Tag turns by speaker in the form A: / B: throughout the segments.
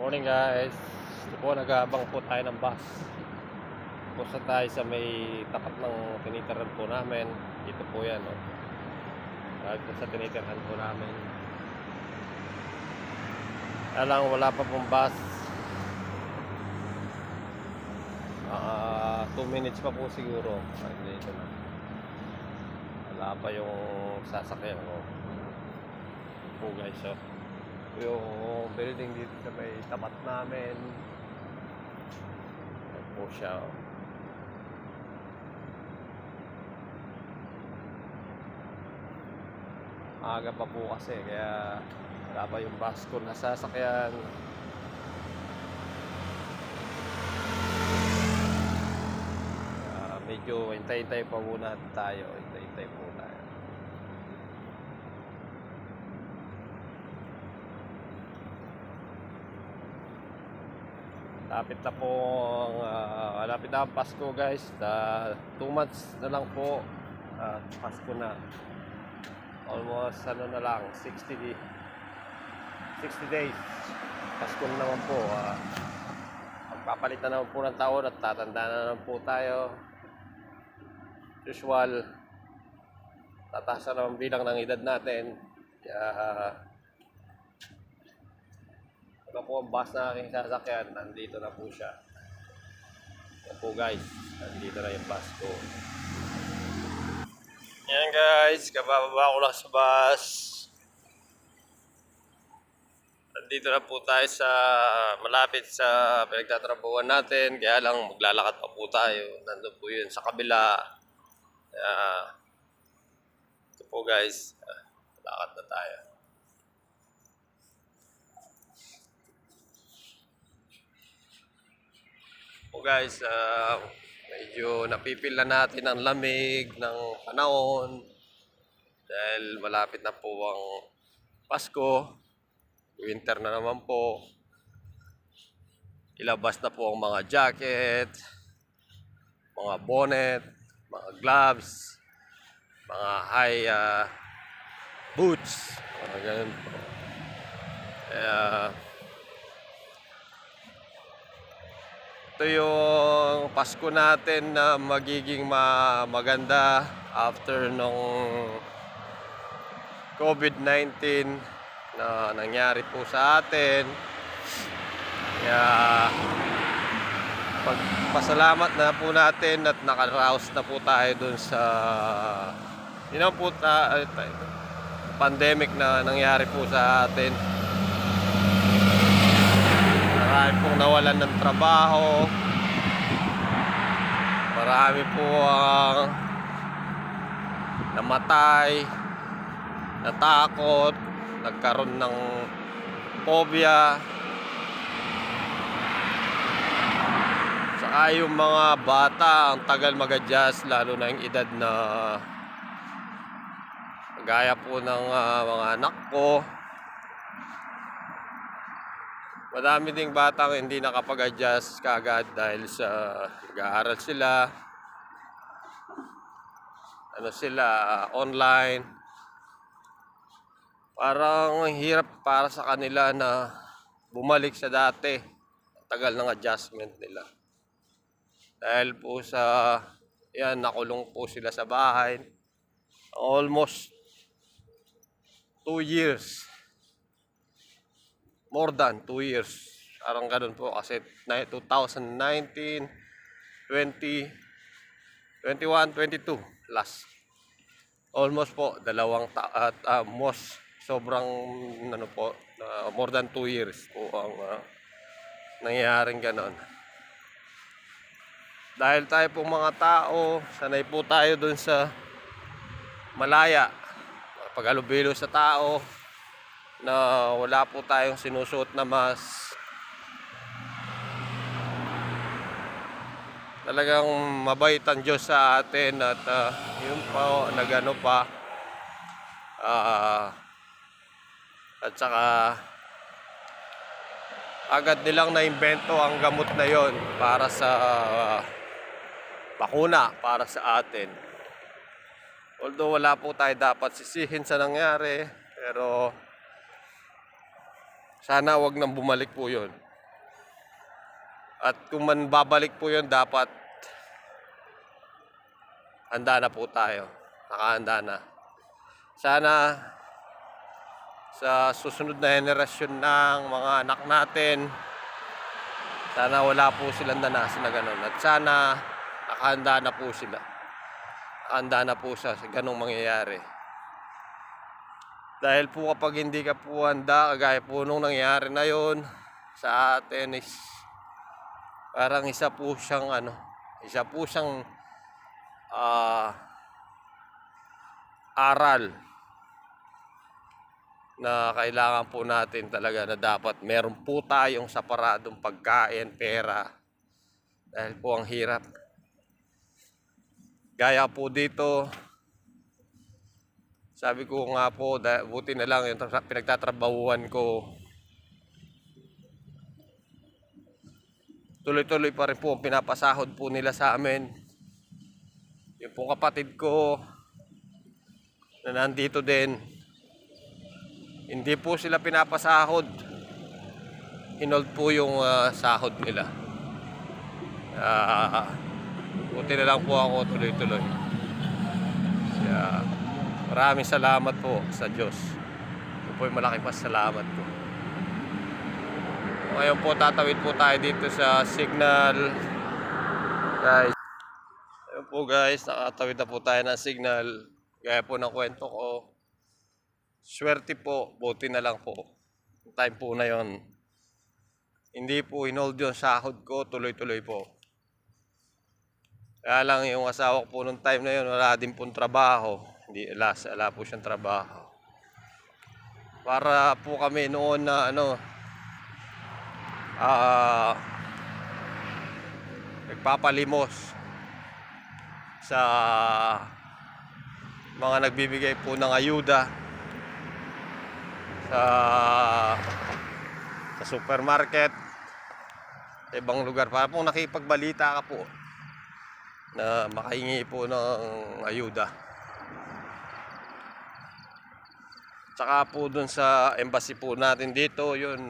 A: Morning guys. Ito po, nag-aabang po tayo ng bus. Pusa tayo sa may tapat ng tinitirahan po namin. Dito po yan, no? Dito sa tinitirahan po namin. Alang wala pa pong bus. 2 minutes pa po siguro. Dito na. Wala pa yung sasakyan ko. Po guys, so yung building dito sa may tapat namin. Yan po siya. Aga pa po kasi kaya wala pa yung bus ko na sasakyan. Medyo hintay-hintay pa muna tayo. Hintay-hintay po tayo. Lapit na po lapit na ang Pasko guys. 2 months na lang po Pasko na. Almost na lang 60 days Pasko na naman po. Magpapalit na naman po ng taon at tatanda na naman po tayo. Usual, tataas na naman bilang ng edad natin. Kaya ito po ang bus na aking sasakyan. Nandito na po siya. Yan po guys, nandito na yung bus ko. Yan guys, kabababa ko lang sa bus. Nandito na po tayo sa malapit sa pinagtatrabahuan natin. Kaya lang maglalakad pa po tayo. Nandun po yun sa kabila. Ito po guys, lakad na tayo. Po guys, medyo napipil na natin ang lamig ng panahon dahil malapit na po ang Pasko. Winter na naman po. Ilabas na po ang mga jacket, mga bonnet, mga gloves, mga high boots, mga ganun po. Ito yung Pasko natin na magiging maganda after nung COVID-19 na nangyari po sa atin. Kaya pagpasalamat na po natin at nakaraos na po tayo dun sa po pandemic na nangyari po sa atin. Marami pong nawalan ng trabaho. Marami po ang namatay, natakot, nagkaroon ng phobia. Saka yung mga bata ang tagal mag-adjust, lalo na yung edad na gaya po ng mga anak ko. Madami ding batang hindi nakapag-adjust kagad dahil sa nag-aaral sila. Online. Parang hirap para sa kanila na bumalik sa dati. Tagal ng adjustment nila. Dahil po sa nakulong po sila sa bahay. Almost 2 years. More than 2 years. Parang ganun po kasi 2019, 20, 21, 22 last. Almost po most sobrang more than 2 years po ang nangyayaring ganon. Dahil tayo po mga tao, sanay po tayo dun sa malaya, pag-alubilo sa tao, na wala po tayong sinusuot na mask. Talagang mabait ang Diyos sa atin at yun pa, nagano pa. At saka agad nilang naimbento ang gamot na yon para sa bakuna para sa atin. Although wala po tayo dapat sisihin sa nangyari, pero sana wag nang bumalik po yun. At kung man babalik po yun, dapat handa na po tayo. Nakahanda na. Sana sa susunod na henerasyon ng mga anak natin, sana wala po silang danasin na ganun. At sana nakahanda na po sila. Nakahanda na po sa ganung mangyayari. Dahil po kapag hindi ka po handa, kagaya po nung nangyari na yon sa atin, is parang isa po siyang aral na kailangan po natin talaga, na dapat meron po tayong saparadong pagkain, pera, dahil po ang hirap. Gaya po dito, sabi ko nga po, buti na lang yung pinagtatrabahuan ko, tuloy-tuloy pa rin po ang pinapasahod po nila sa amin. Yung pong kapatid ko na nandito din, hindi po sila pinapasahod. Inold po yung sahod nila. Buti na lang po ako, tuloy-tuloy. Kaya maraming salamat po sa Diyos. Ito po yung malaki pasalamat ko. Ngayon po tatawid po tayo dito sa signal. Guys, ayun po guys, nakatawid na po tayo ng signal. Gaya po ng kwento ko, swerte po, buti na lang po. Yung time po na yon, hindi po inold yung sahod ko, tuloy-tuloy po. Kaya lang yung asawa ko po nung time na yun, wala din pong trabaho. Wala po siyang trabaho. Para po kami noon na nagpapalimos sa mga nagbibigay po ng ayuda sa supermarket, sa ibang lugar, para po nakipagbalita ka po na makahingi po ng ayuda. Tsaka po dun sa embassy po natin dito, yun,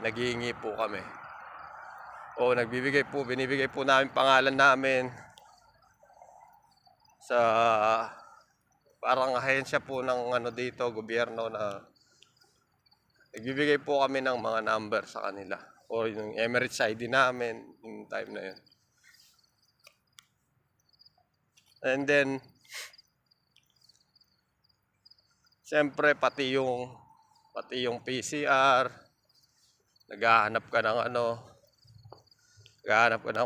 A: naghihingi po kami. O binibigay po namin pangalan namin sa parang ahensya po ng dito, gobyerno, na nagbibigay po kami ng mga number sa kanila. O yung Emirates ID namin, yung time na yun. And then, siyempre pati yung PCR, naghahanap ka ng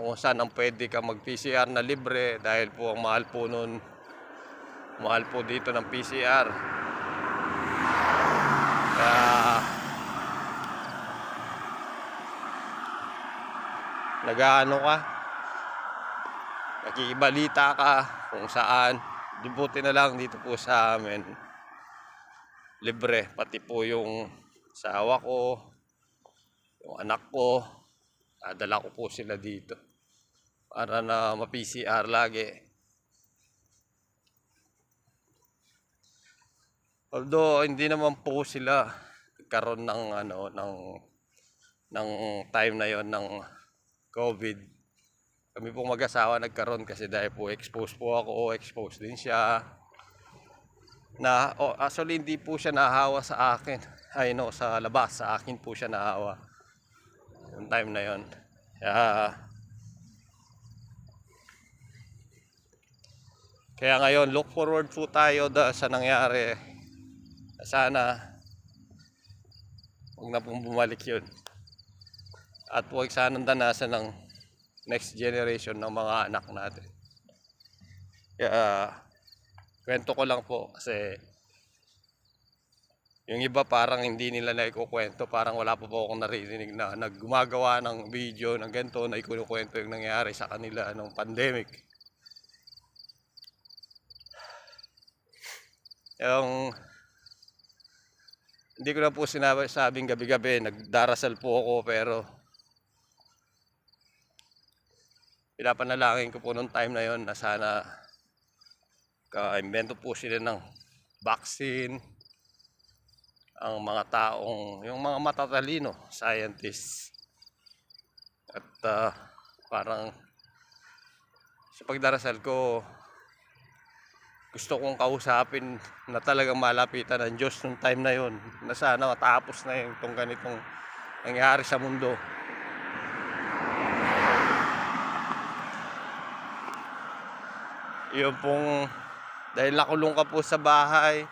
A: kung saan ang pwede ka mag-PCR na libre, dahil po ang mahal po nun, mahal po dito ng PCR. Kaya nakikibalita ka kung saan. Buti na lang dito po sa amin, libre. Pati po yung asawa ko, yung anak ko, dadala ko po sila dito para na ma-PCR lagi. Although hindi naman po sila nagkaroon ng time na yon ng COVID. Kami po mag-asawa nagkaroon, kasi dahil po exposed po ako, exposed din siya. Actually hindi po siya nahawa sa akin. Sa labas, sa akin po siya nahawa yung time na yon. Kaya ngayon, look forward po tayo sa nangyari. Sana huwag na pong bumalik yun. At huwag sanang danasan ng next generation ng mga anak natin. Kaya kwento ko lang po, kasi yung iba parang hindi nila na ikukwento, parang wala pa po akong naririnig na naggumagawa ng video ng ganito na ikukwento yung nangyari sa kanila nung pandemic. Hindi ko na po sabing gabi-gabi, nagdarasal po ako, pero pinapanalangin ko po nung time na yon na sana ka-invento po sila ng vaccine, ang mga taong, yung mga matatalino, scientists. At parang sa pagdarasal ko, gusto kong kausapin na talagang malapitan ng Diyos nung time na yon, na sana matapos na yung itong ganitong nangyari sa mundo. Yun pong, dahil nakulong ka po sa bahay,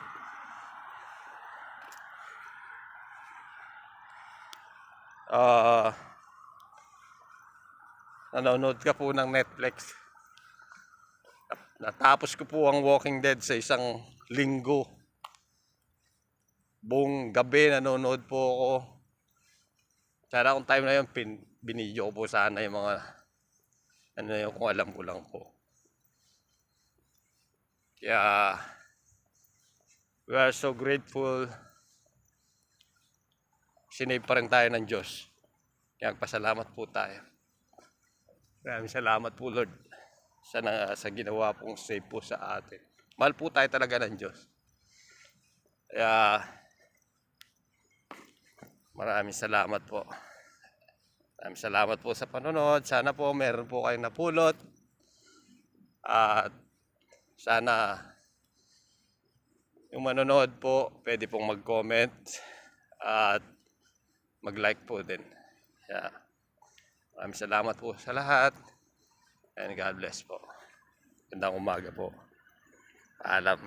A: nanonood ka po ng Netflix. Natapos ko po ang Walking Dead sa isang linggo. Buong gabi nanonood po ako. Sana kung time na yun, binidyo ko po sana yung mga, ano yun, kung alam ko lang po. Kaya, we are so grateful. Sinave pa rin tayo ng Diyos. Kaya pasalamat po tayo. Maraming salamat po, Lord, sa ginawa pong save po sa atin. Mahal po tayo talaga ng Diyos. Kaya, maraming salamat po. Maraming salamat po sa panonood. Sana po meron po kayong napulot. At sana yung manonood po, pwede pong mag-comment at mag-like po din. Kaya, maraming salamat po sa lahat. And God bless po. Gandang umaga po. Paalam.